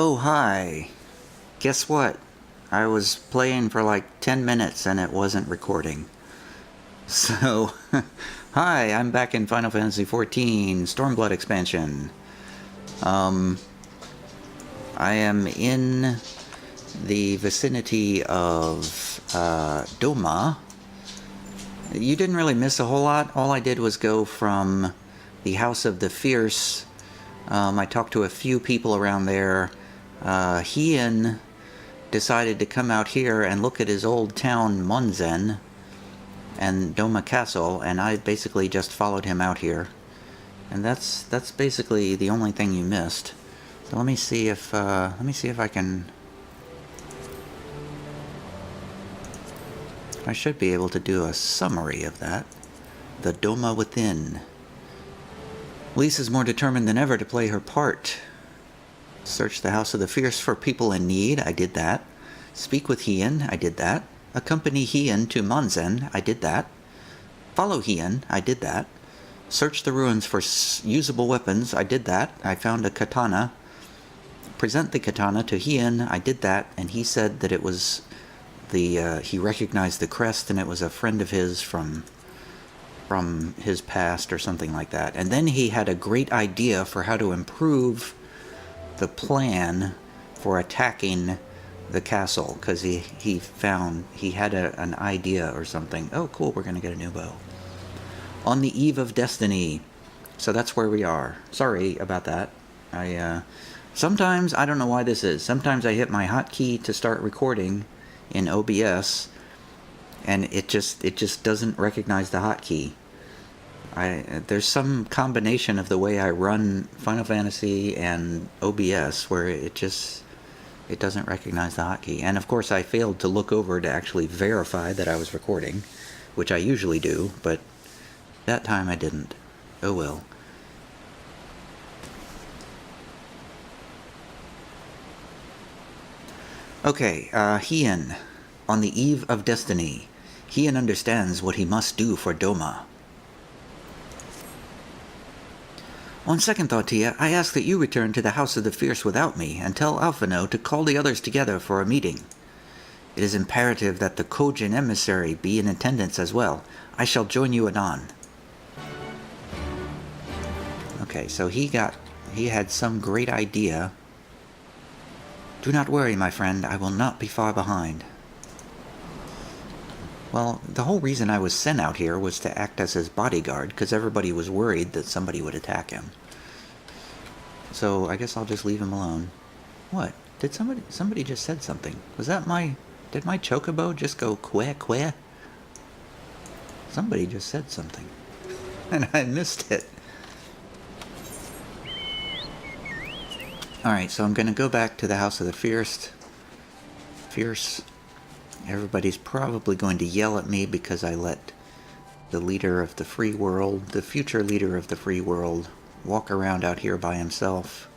Oh, hi. Guess what? I was playing for like 10 minutes and it wasn't recording. So, hi, I'm back in Final Fantasy XIV Stormblood expansion. I am in the vicinity of Doma. You didn't really miss a whole lot. All I did was go from the House of the Fierce. I talked to a few people around there. Hien decided to come out here and look at his old town, Monzen, and Doma Castle, and I basically just followed him out here. And that's basically the only thing you missed. So let me see if I can. I should be able to do a summary of that. The Doma Within. Lise is more determined than ever to play her part. Search the House of the Fierce for people in need. I did that. Speak with Hien. I did that. Accompany Hien to Monzen. I did that. Follow Hien. I did that. Search the ruins for usable weapons. I did that. I found a katana. Present the katana to Hien. I did that, and he said that it was he recognized the crest, and it was a friend of his from his past or something like that. And then he had a great idea for how to improve the plan for attacking the castle, because he found he had an idea or something. Oh, cool, we're going to get a new bow. On the Eve of Destiny. So that's where we are. Sorry about that. Sometimes, I don't know why this is, sometimes I hit my hotkey to start recording in OBS, and it just doesn't recognize the hotkey. There's some combination of the way I run Final Fantasy and OBS where it doesn't recognize the hotkey. And of course I failed to look over to actually verify that I was recording, which I usually do, but that time I didn't. Oh well. Okay, Hien. On the Eve of Destiny. Hien understands what he must do for Doma. On second thought, Tia, I ask that you return to the House of the Fierce without me, and tell Alphino to call the others together for a meeting. It is imperative that the Kojin emissary be in attendance as well. I shall join you anon. Okay, so he had some great idea. Do not worry, my friend, I will not be far behind. Well, the whole reason I was sent out here was to act as his bodyguard, because everybody was worried that somebody would attack him. So I guess I'll just leave him alone. What? Did somebody just said something? Was that did my chocobo just go queh queh? Somebody just said something. And I missed it. Alright, so I'm going to go back to the House of the Fierce. Everybody's probably going to yell at me because I let the leader of the free world, the future leader of the free world, walk around out here by himself.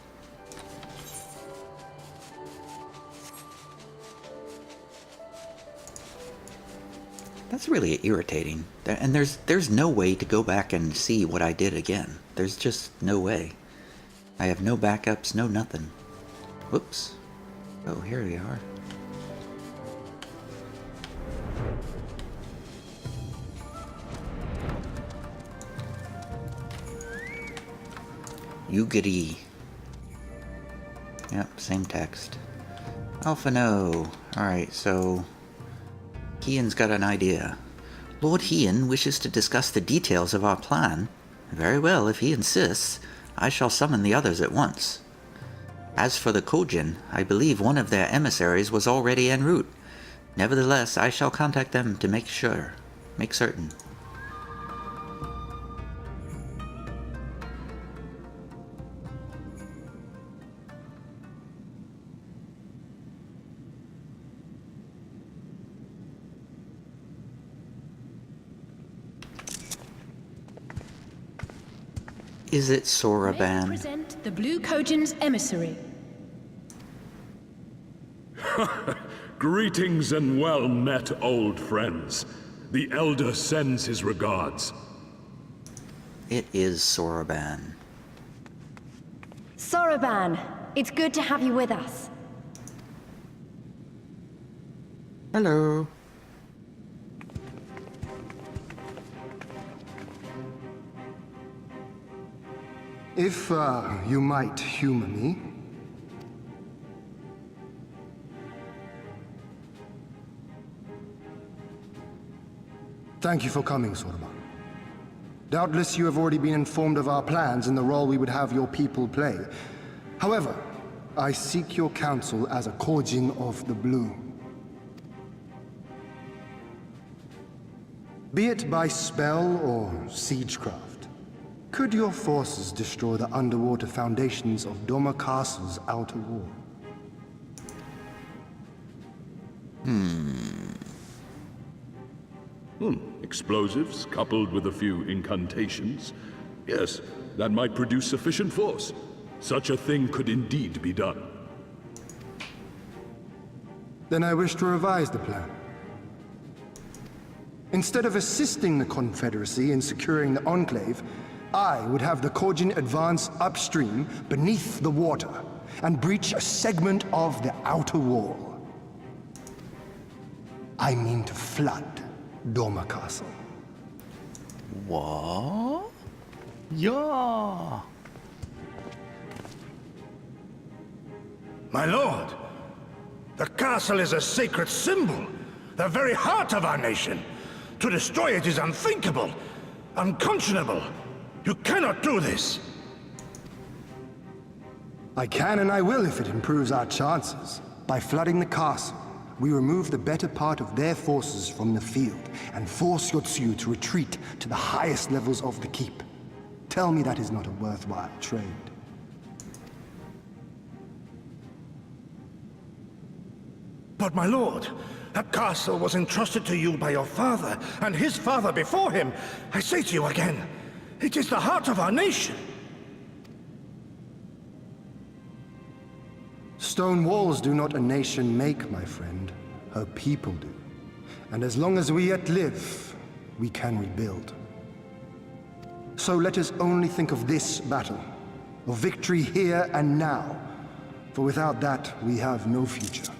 That's really irritating. And there's no way to go back and see what I did again. There's just no way. I have no backups, no nothing. Whoops. Oh, here we are. Yugiri. Yep, same text. Alphino. Alright, so Hien's got an idea. Lord Hien wishes to discuss the details of our plan. Very well, if he insists, I shall summon the others at once. As for the Kojin, I believe one of their emissaries was already en route. Nevertheless, I shall contact them to make certain. Is it Soraban? Present the Blue Kojin's emissary. Greetings and well met, old friends. The Elder sends his regards. It is Soraban. Soraban, It's good to have you with us. Hello. If, you might humor me. Thank you for coming, Sorba. Doubtless you have already been informed of our plans and the role we would have your people play. However, I seek your counsel as a Kojin of the Blue. Be it by spell or siegecraft, could your forces destroy the underwater foundations of Doma Castle's outer wall? Explosives coupled with a few incantations. Yes, that might produce sufficient force. Such a thing could indeed be done. Then I wish to revise the plan. Instead of assisting the Confederacy in securing the Enclave, I would have the Kojin advance upstream beneath the water and breach a segment of the outer wall. I mean to flood Doma Castle. What? Yeah. My lord, the castle is a sacred symbol, the very heart of our nation. To destroy it is unthinkable, unconscionable. You cannot do this. I can and I will if it improves our chances. By flooding the castle, we remove the better part of their forces from the field and force Yotsuyu to retreat to the highest levels of the keep. Tell me that is not a worthwhile trade. But my lord, that castle was entrusted to you by your father, and his father before him. I say to you again, it is the heart of our nation. Stone walls do not a nation make, my friend. Her people do. And as long as we yet live, we can rebuild. So let us only think of this battle, of victory here and now. For without that, we have no future.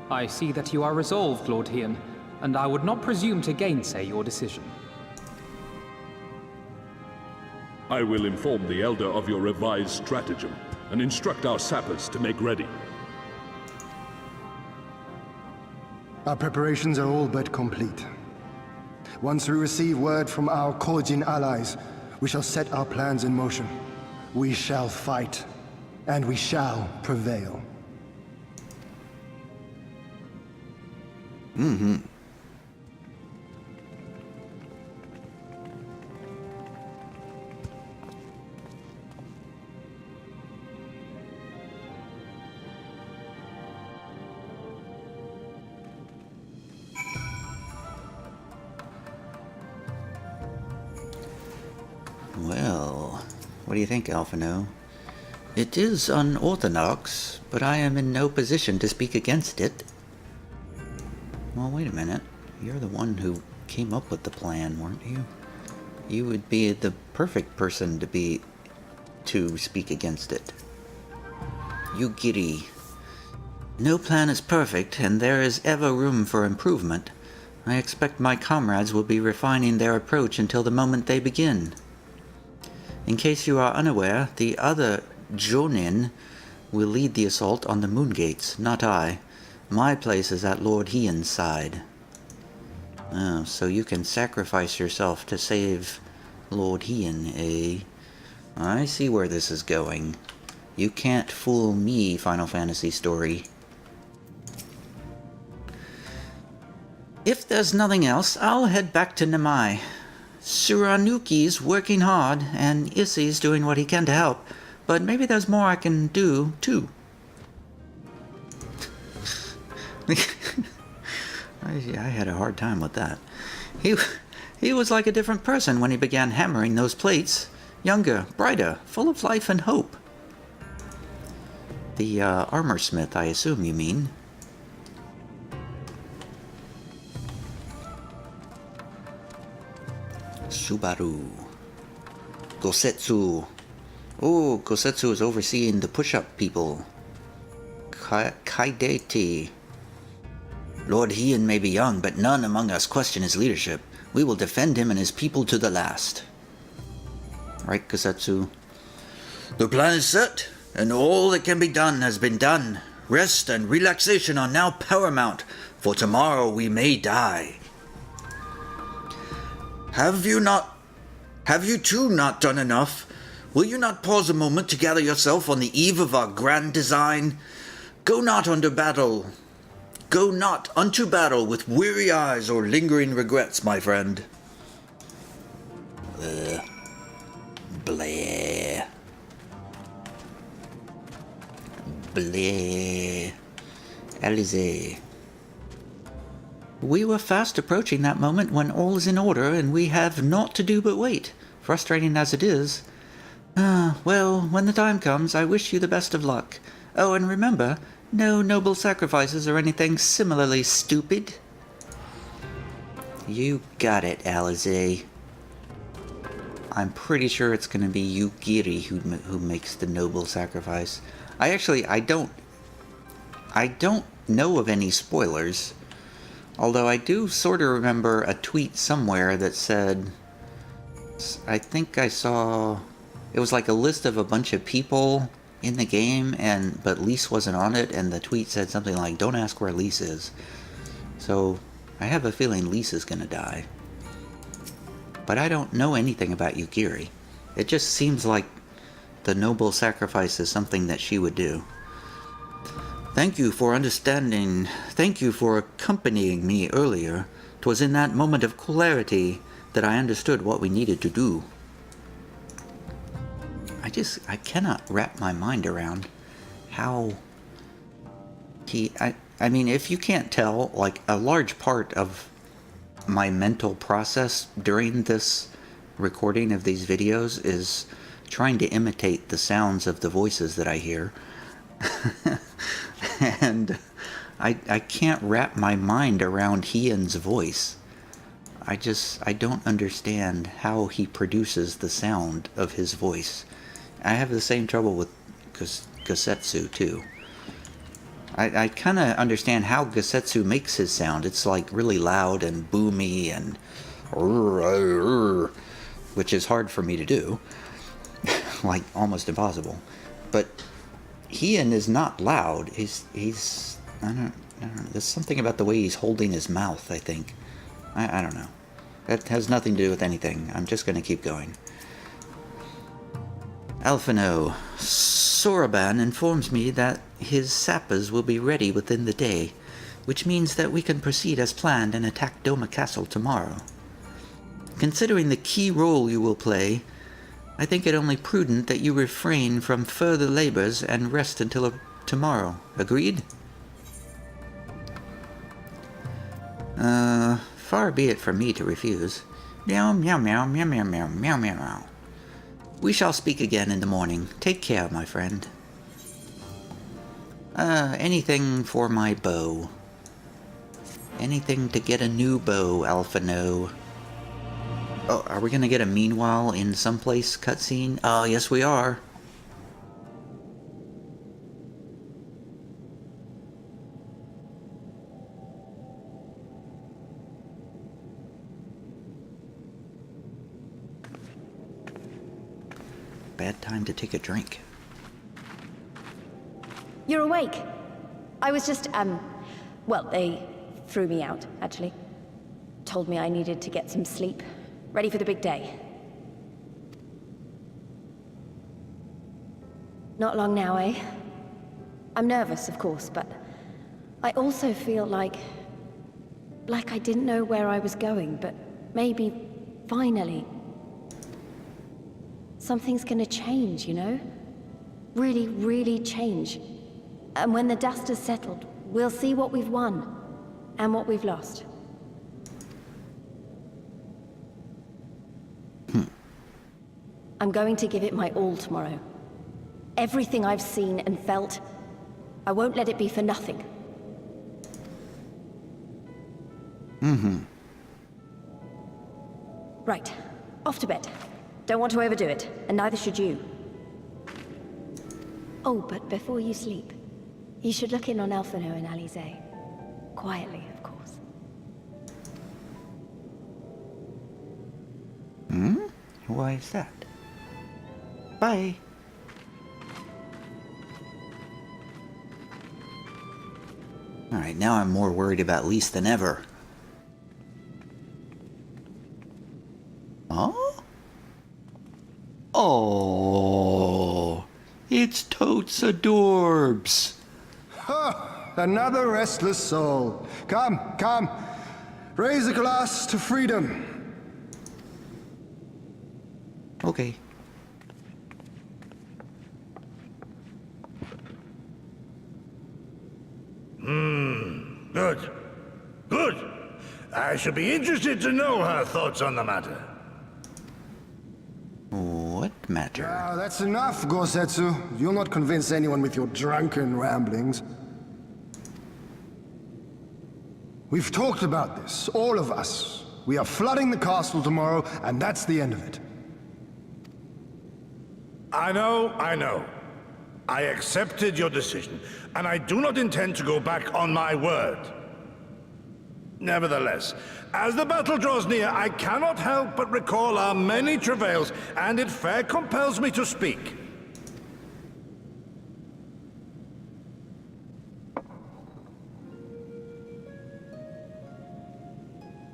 I see that you are resolved, Lord Hien, and I would not presume to gainsay your decision. I will inform the Elder of your revised stratagem and instruct our sappers to make ready. Our preparations are all but complete. Once we receive word from our Kojin allies, we shall set our plans in motion. We shall fight, and we shall prevail. Well, what do you think, Alphino? It is unorthodox, but I am in no position to speak against it. Well, wait a minute. You're the one who came up with the plan, weren't you? You would be the perfect person to speak against it. You giddy. No plan is perfect, and there is ever room for improvement. I expect my comrades will be refining their approach until the moment they begin. In case you are unaware, the other Jonin will lead the assault on the moon gates, not I. My place is at Lord Hien's side. Oh, so you can sacrifice yourself to save Lord Hien, eh? I see where this is going. You can't fool me, Final Fantasy story. If there's nothing else, I'll head back to Namai. Suranuki's working hard, and Issy's doing what he can to help, but maybe there's more I can do, too. I had a hard time with that. He was like a different person when he began hammering those plates. Younger, brighter, full of life and hope. The armor smith, I assume you mean. Subaru. Gosetsu. Oh, Gosetsu is overseeing the push-up people. Kaideti. Lord Heian may be young, but none among us question his leadership. We will defend him and his people to the last. Right, Gosetsu? The plan is set, and all that can be done has been done. Rest and relaxation are now paramount, for tomorrow we may die. Have you two not done enough? Will you not pause a moment to gather yourself on the eve of our grand design? Go not unto battle with weary eyes or lingering regrets, my friend. Bleh. Bleh. Alize. We were fast approaching that moment when all is in order and we have naught to do but wait, frustrating as it is. Well, when the time comes, I wish you the best of luck. Oh, and remember, no noble sacrifices or anything similarly stupid. You got it, Alize. I'm pretty sure it's going to be Yugiri who makes the noble sacrifice. I don't know of any spoilers. Although I do sort of remember a tweet somewhere that said, I think I saw, it was like a list of a bunch of people in the game, but Lise wasn't on it, and the tweet said something like, don't ask where Lise is. So I have a feeling Lise is going to die. But I don't know anything about Yugiri. It just seems like the noble sacrifice is something that she would do. Thank you for understanding. Thank you for accompanying me earlier. 'Twas in that moment of clarity that I understood what we needed to do. I cannot wrap my mind around how I mean, if you can't tell, like, a large part of my mental process during this recording of these videos is trying to imitate the sounds of the voices that I hear. And I can't wrap my mind around Heian's voice. I don't understand how he produces the sound of his voice. I have the same trouble with Gosetsu too. I kind of understand how Gosetsu makes his sound. It's like really loud and boomy and which is hard for me to do. Like almost impossible. But Heian is not loud. He's I don't know. There's something about the way he's holding his mouth, I think. I don't know. That has nothing to do with anything. I'm just going to keep going. Alphino, Soraban informs me that his sappers will be ready within the day, which means that we can proceed as planned and attack Doma Castle tomorrow. Considering the key role you will play, I think it only prudent that you refrain from further labors and rest until tomorrow. Agreed? Far be it from me to refuse. Meow, meow, meow, meow, meow, meow, meow, meow, meow. We shall speak again in the morning. Take care, my friend. Anything for my bow. Anything to get a new bow, Alphino. Oh, are we gonna get a meanwhile in someplace cutscene? Oh, yes we are. Bad time to take a drink. You're awake. I was just, well, they threw me out, actually. Told me I needed to get some sleep. Ready for the big day. Not long now, eh? I'm nervous, of course, but I also feel like I didn't know where I was going, but maybe, finally, something's gonna change, you know? Really, really change. And when the dust has settled, we'll see what we've won and what we've lost. I'm going to give it my all tomorrow. Everything I've seen and felt, I won't let it be for nothing. Mm-hmm. Right. Off to bed. Don't want to overdo it, and neither should you. Oh, but before you sleep, you should look in on Elfino and Alize. Quietly, of course. Why is that? Bye. Alright, now I'm more worried about Lise than ever. Oh? Oh, it's totes adorbs. Ha! Another restless soul. Come, come. Raise a glass to freedom. Okay. Good. Good. I should be interested to know her thoughts on the matter. What matter? Ah, that's enough, Gosetsu. You'll not convince anyone with your drunken ramblings. We've talked about this, all of us. We are flooding the castle tomorrow, and that's the end of it. I know. I accepted your decision, and I do not intend to go back on my word. Nevertheless, as the battle draws near, I cannot help but recall our many travails, and it fair compels me to speak.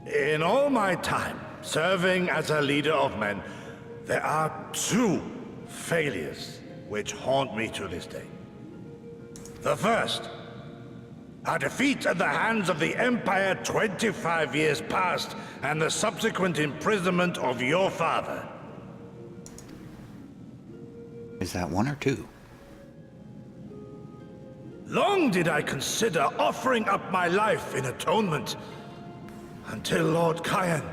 In all my time serving as a leader of men, there are two failures which haunt me to this day. The first, our defeat at the hands of the Empire 25 years past, and the subsequent imprisonment of your father. Is that one or two? Long did I consider offering up my life in atonement, until Lord Kyan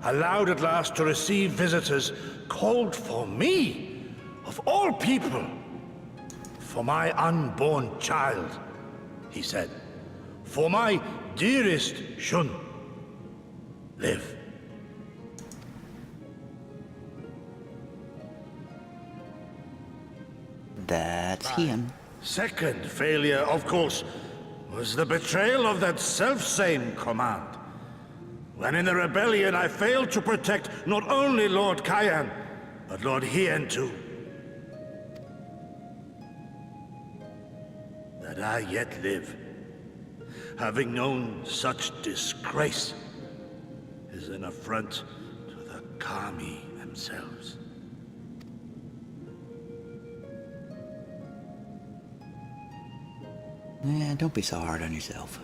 allowed at last to receive visitors called for me, of all people, for my unborn child, he said. For my dearest Shun, live. That's him. Second failure, of course, was the betrayal of that self-same command. When in the rebellion I failed to protect not only Lord Kyan, but Lord Hien too. That I yet live, having known such disgrace, is an affront to the Kami themselves. Yeah, don't be so hard on yourself.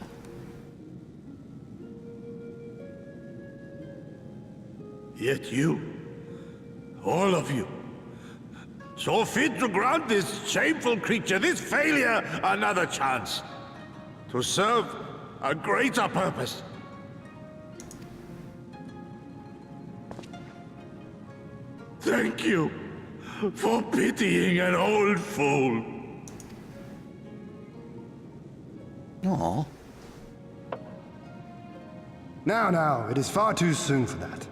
Yet you, all of you, so fit to grant this shameful creature, this failure, another chance to serve a greater purpose. Thank you for pitying an old fool. Aw. Now, it is far too soon for that.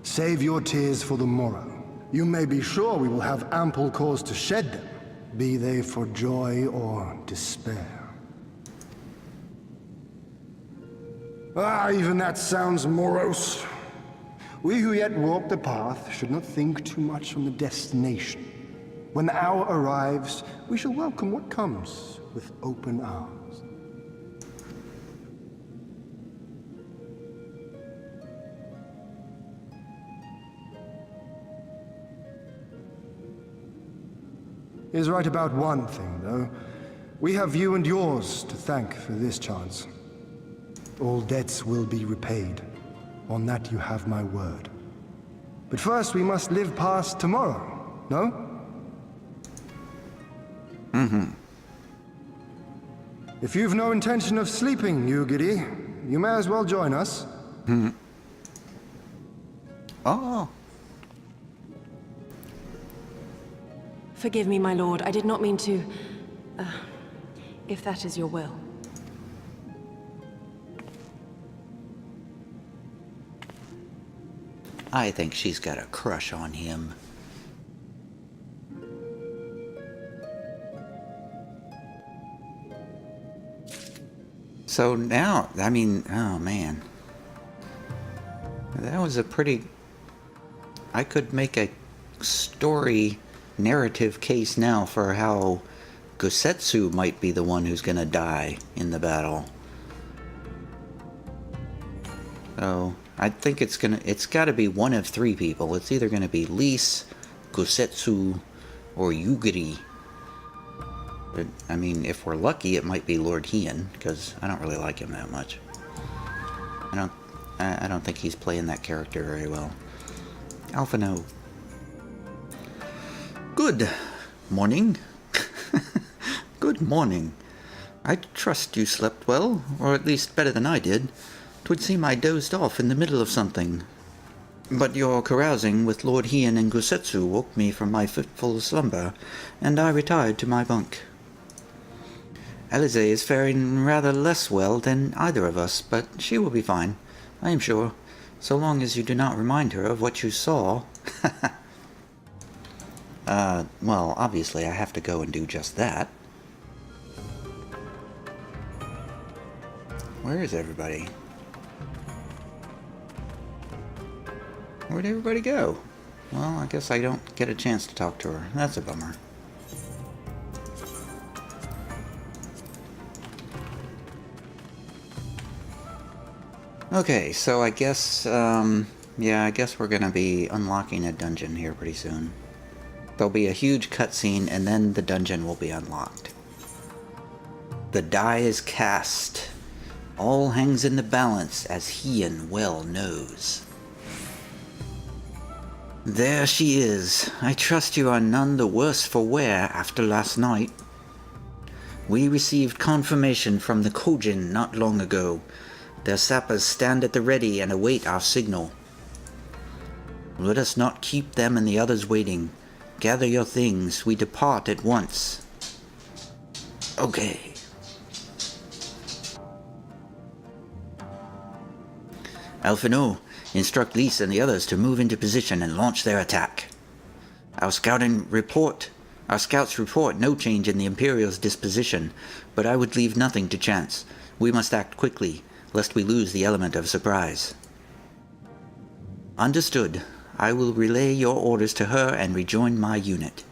Save your tears for the morrow. You may be sure we will have ample cause to shed them, be they for joy or despair. Ah, even that sounds morose. We who yet walk the path should not think too much on the destination. When the hour arrives, we shall welcome what comes with open arms. He is right about one thing, though. We have you and yours to thank for this chance. All debts will be repaid. On that you have my word. But first we must live past tomorrow, no? Mm-hmm. If you've no intention of sleeping, Yugiri, you may as well join us. Mm-hmm. Oh. Forgive me, my lord. I did not mean to... if that is your will. I think she's got a crush on him. So now, I mean, oh man. That was a pretty... I could make a story narrative case now for how Gosetsu might be the one who's gonna die in the battle. So, I think it's gotta be one of three people. It's either gonna be Lise, Gosetsu, or Yugiri. But, I mean, if we're lucky, it might be Lord Hien, because I don't really like him that much. I don't think he's playing that character very well. Alpha no. Good morning. Good morning. I trust you slept well, or at least better than I did. 'Twould seem I dozed off in the middle of something. But your carousing with Lord Hien and Gosetsu woke me from my fitful slumber, and I retired to my bunk. Alize is faring rather less well than either of us, but she will be fine, I am sure, so long as you do not remind her of what you saw. Well, obviously I have to go and do just that. Where is everybody? Where'd everybody go? Well, I guess I don't get a chance to talk to her. That's a bummer. Okay, so I guess, yeah, I guess we're gonna be unlocking a dungeon here pretty soon. There'll be a huge cutscene, and then the dungeon will be unlocked. The die is cast. All hangs in the balance, as Hien well knows. There she is. I trust you are none the worse for wear after last night. We received confirmation from the Kojin not long ago. Their sappers stand at the ready and await our signal. Let us not keep them and the others waiting. Gather your things. We depart at once. Okay. Alphino, instruct Lise and the others to move into position and launch their attack. Our scouts report no change in the Imperial's disposition, but I would leave nothing to chance. We must act quickly, lest we lose the element of surprise. Understood. I will relay your orders to her and rejoin my unit.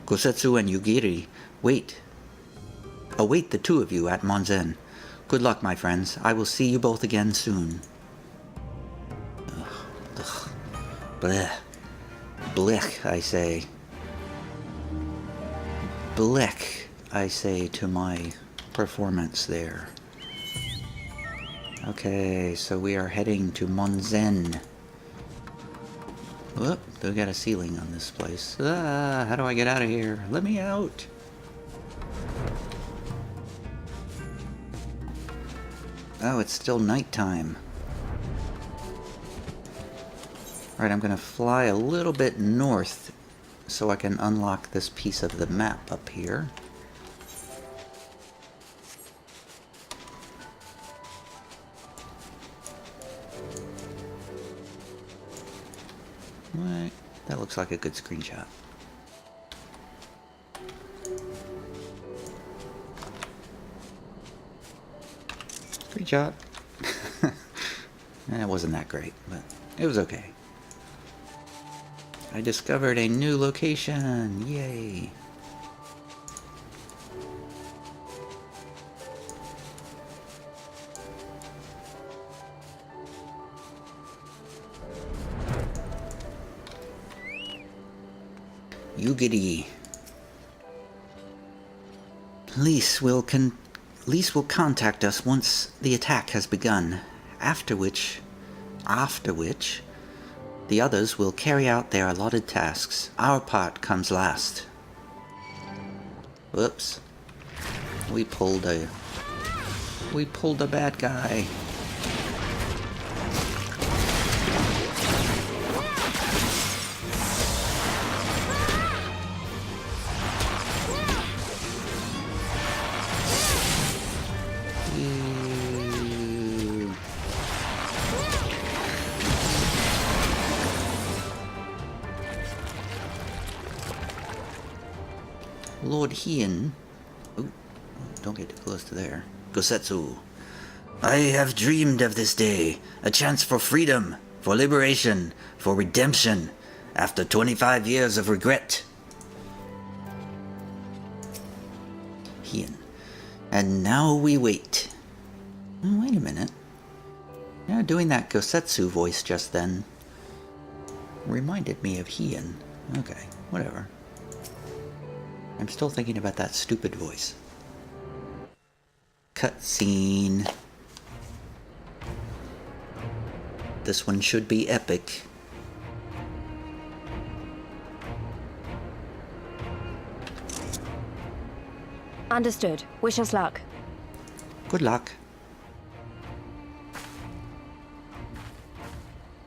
Gosetsu and Yugiri, await the two of you at Monzen. Good luck, my friends. I will see you both again soon. Ugh. Blech. Blech, I say. Blech, I say to my performance there. Okay, so we are heading to Monzen. Whoop, they got a ceiling on this place. How do I get out of here? Let me out! Oh, it's still nighttime. Alright, I'm gonna fly a little bit north so I can unlock this piece of the map up here. Right, that looks like a good screenshot. Screenshot. It wasn't that great, but it was okay. I discovered a new location! Yay! Yugiri. Lise will contact us once the attack has begun, after which the others will carry out their allotted tasks. Our part comes last. Whoops. We pulled a bad guy. Lord Hien. Ooh, don't get too close to there. Gosetsu. I have dreamed of this day. A chance for freedom, for liberation, for redemption. After 25 years of regret. Hien. And now we wait. Oh, wait a minute. Yeah, doing that Gosetsu voice just then reminded me of Hien. Okay, whatever. I'm still thinking about that stupid voice. Cutscene. This one should be epic. Understood. Wish us luck. Good luck.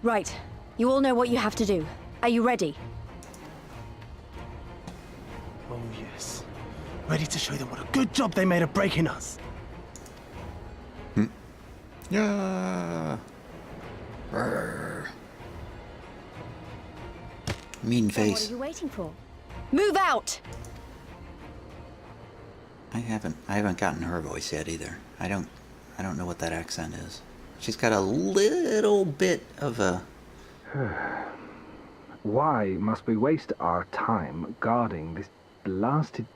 Right. You all know what you have to do. Are you ready? Oh, yes. Ready to show them what a good job they made of breaking us. Yeah. Brr. Mean Then what face. are you waiting for? Move out! I haven't gotten her voice yet either. I don't know what that accent is. She's got a little bit of a... Why must we waste our time guarding this blasted...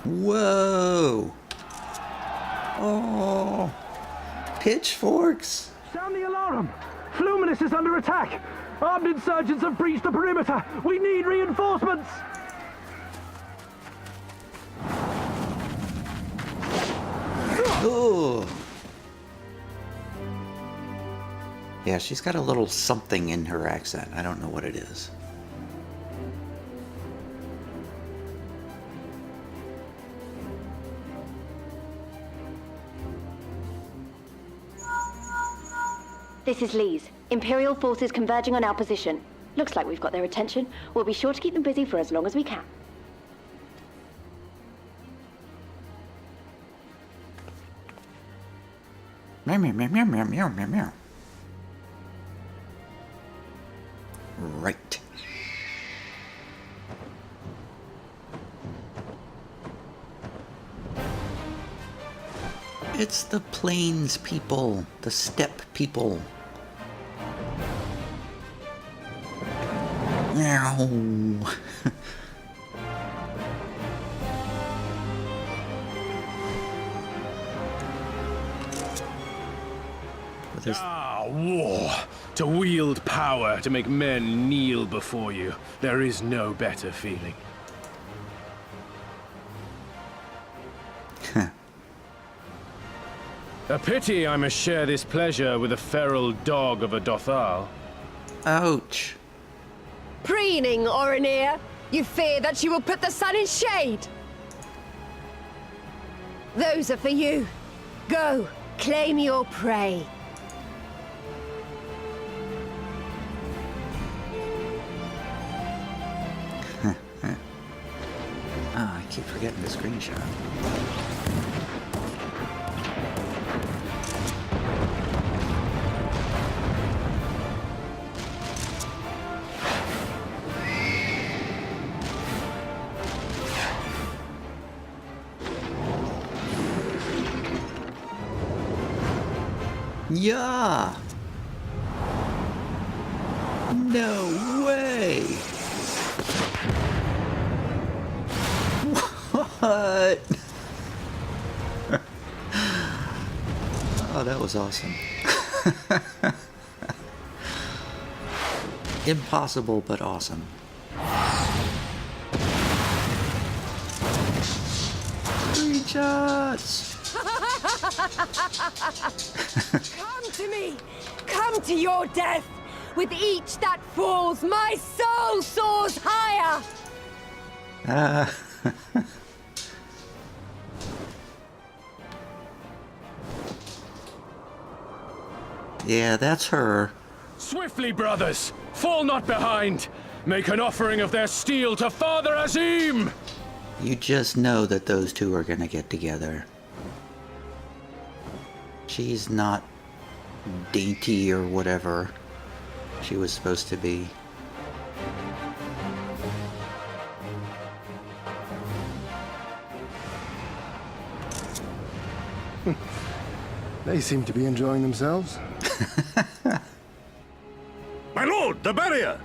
Whoa! Oh! Pitchforks! Sound the alarm! Fluminous is under attack! Armed insurgents have breached the perimeter! We need reinforcements! Oh! Yeah, she's got a little something in her accent. I don't know what it is. This is Lee's. Imperial forces converging on our position. Looks like we've got their attention. We'll be sure to keep them busy for as long as we can. Meow, meow, meow, meow, meow, meow, meow, meow. Right. It's the plains people, the steppe people. Meow. War. To wield power to make men kneel before you. There is no better feeling. A pity I must share this pleasure with a feral dog of a Dothal. Ouch. Preening, Oreneer! You fear that she will put the sun in shade? Those are for you. Go, claim your prey. Ah, I keep forgetting the screenshot. Yeah! No way! What? Oh, that was awesome. Impossible, but awesome. Screenshots! Come to me! Come to your death! With each that falls, my soul soars higher! Yeah, that's her. Swiftly, brothers! Fall not behind! Make an offering of their steel to Father Azim! You just know that those two are gonna get together. She's not dainty or whatever. she was supposed to be. They seem to be enjoying themselves. My lord, the barrier!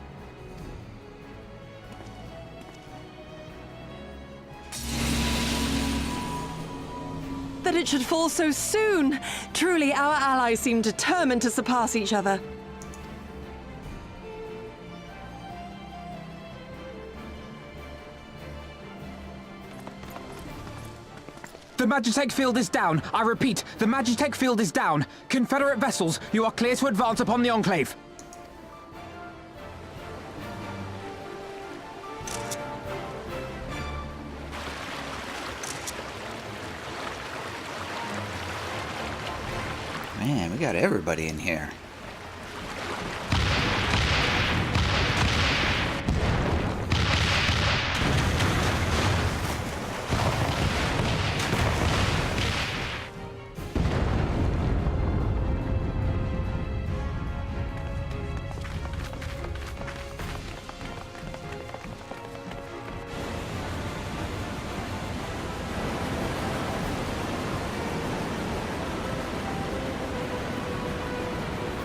That it should fall so soon! Truly, our allies seem determined to surpass each other. The Magitech field is down. I repeat, the Magitech field is down. Confederate vessels, you are clear to advance upon the Enclave. Man, we got everybody in here.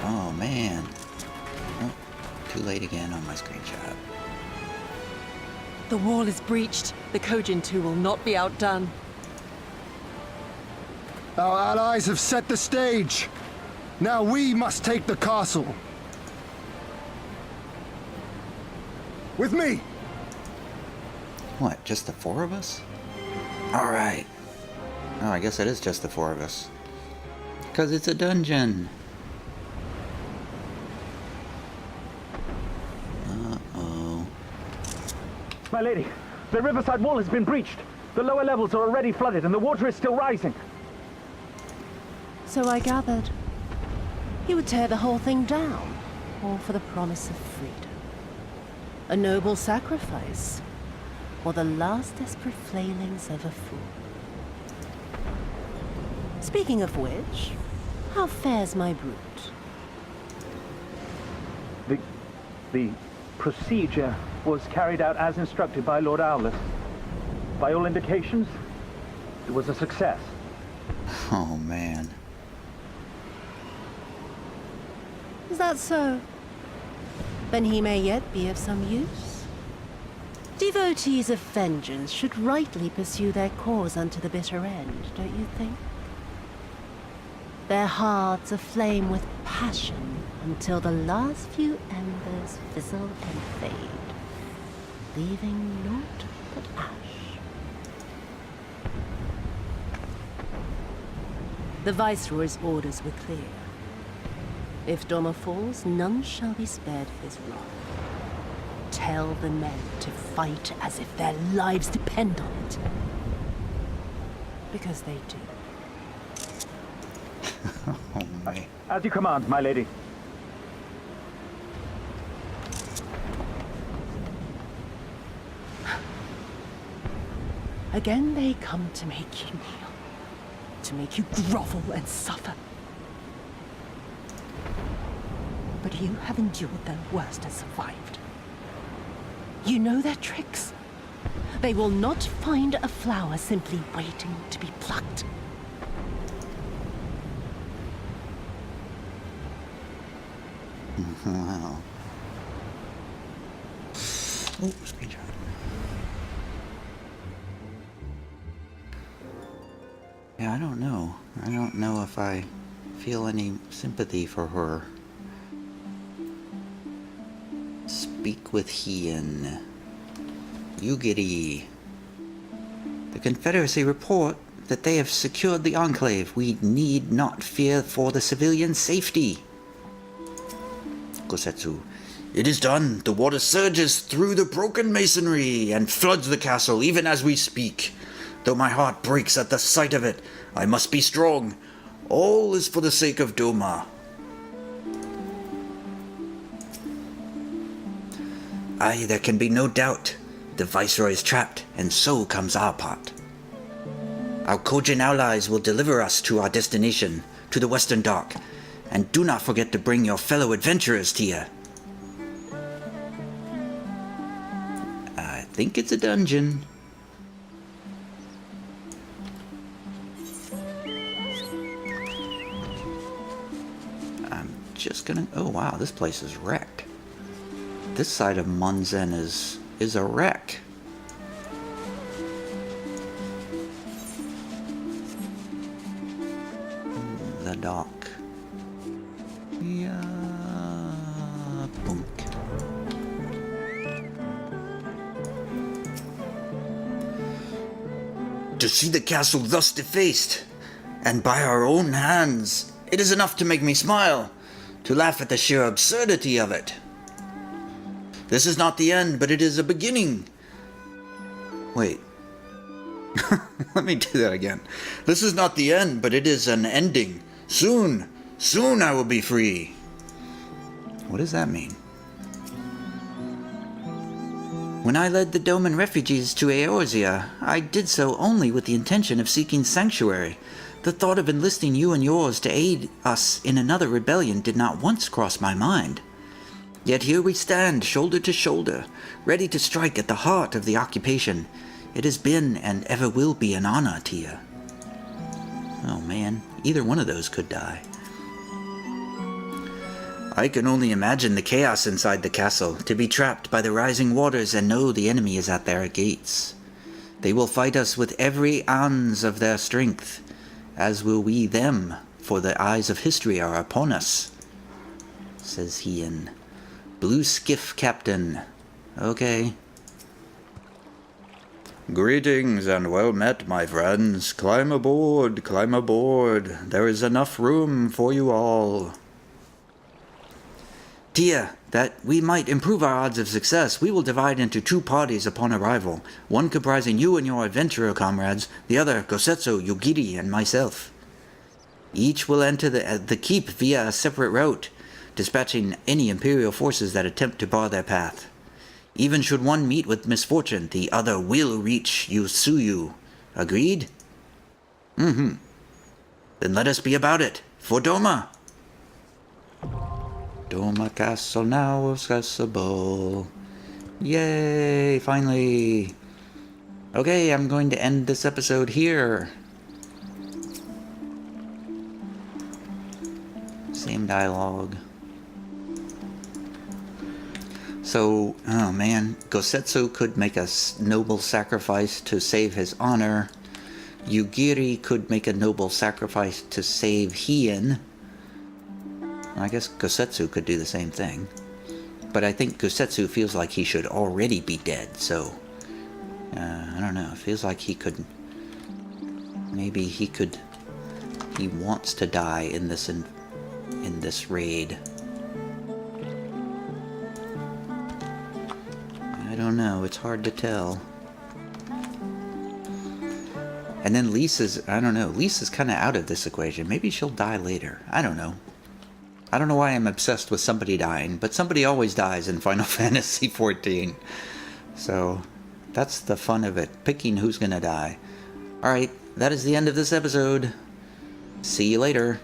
Oh man. Oh, too late again on my screenshot. The wall is breached. The Kojin too will not be outdone. Our allies have set the stage. Now we must take the castle. With me! What, just the four of us? Alright. Oh, I guess it is just the four of us. Because it's a dungeon. Uh-oh. My lady, the riverside wall has been breached. The lower levels are already flooded and the water is still rising. So I gathered. He would tear the whole thing down, all for the promise of freedom. A noble sacrifice, or the last desperate flailings of a fool. Speaking of which, how fares my brute? The procedure was carried out as instructed by Lord Owless. By all indications, it was a success. Oh man. Is that so? Then he may yet be of some use. Devotees of vengeance should rightly pursue their cause unto the bitter end, don't you think? Their hearts aflame with passion until the last few embers fizzle and fade, leaving naught but ash. The Viceroy's orders were clear. If Doma falls, none shall be spared his wrath. Tell the men to fight as if their lives depend on it. Because they do. Oh my. As you command, my lady. Again they come to make you kneel. To make you grovel and suffer. But you have endured their worst and survived. You know their tricks. They will not find a flower simply waiting to be plucked. Wow. Oh, screenshot. Yeah, I don't know. I don't know if I feel any sympathy for her. Speak with Hien. Yugiri. The Confederacy report that they have secured the Enclave. We need not fear for the civilians' safety. Kosetsu. It is done. The water surges through the broken masonry and floods the castle even as we speak. Though my heart breaks at the sight of it, I must be strong. All is for the sake of Doma. Aye, there can be no doubt. The Viceroy is trapped, and so comes our part. Our Kojin allies will deliver us to our destination, to the Western Dark. And do not forget to bring your fellow adventurers, Tia. think it's a dungeon. I'm just gonna... Oh wow, this place is wrecked. This side of Monzen is a wreck. The dock. Yeah. Boom. To see the castle thus defaced, and by our own hands, it is enough to make me smile, to laugh at the sheer absurdity of it. This is not the end, but it is a beginning. Wait. Let me do that again. This is not the end, but it is an ending. Soon, soon I will be free. What does that mean? When I led the Doman refugees to Eorzea, I did so only with the intention of seeking sanctuary. The thought of enlisting you and yours to aid us in another rebellion did not once cross my mind. Yet here we stand, shoulder to shoulder, ready to strike at the heart of the occupation. It has been and ever will be an honor, Tia. Oh man, either one of those could die. I can only imagine the chaos inside the castle, to be trapped by the rising waters and know the enemy is at their gates. They will fight us with every ounce of their strength, as will we them, for the eyes of history are upon us, says Hien. Blue skiff captain. Okay. Greetings and well met, my friends. Climb aboard, climb aboard. There is enough room for you all. Tia, that we might improve our odds of success, we will divide into 2 parties upon arrival, one comprising you and your adventurer comrades, the other Gosetsu, Yugiri, and myself. Each will enter the keep via a separate route, dispatching any Imperial forces that attempt to bar their path. Even should one meet with misfortune, the other will reach Yusuyu. Agreed? Mm-hmm. Then let us be about it. For Doma! Doma Castle now accessible. Yay, finally. Okay, I'm going to end this episode here. Same dialogue. So, oh man, Gosetsu could make a noble sacrifice to save his honor. Yugiri could make a noble sacrifice to save Hien. I guess Gosetsu could do the same thing. But I think Gosetsu feels like he should already be dead, so... I don't know, it feels like he could... Maybe he could... He wants to die in this raid. I don't know, it's hard to tell. And then Lisa's, I don't know, Lisa's kind of out of this equation. Maybe she'll die later. I don't know. I don't know why I'm obsessed with somebody dying, but somebody always dies in Final Fantasy XIV. So, that's the fun of it, picking who's gonna die. Alright, that is the end of this episode. See you later.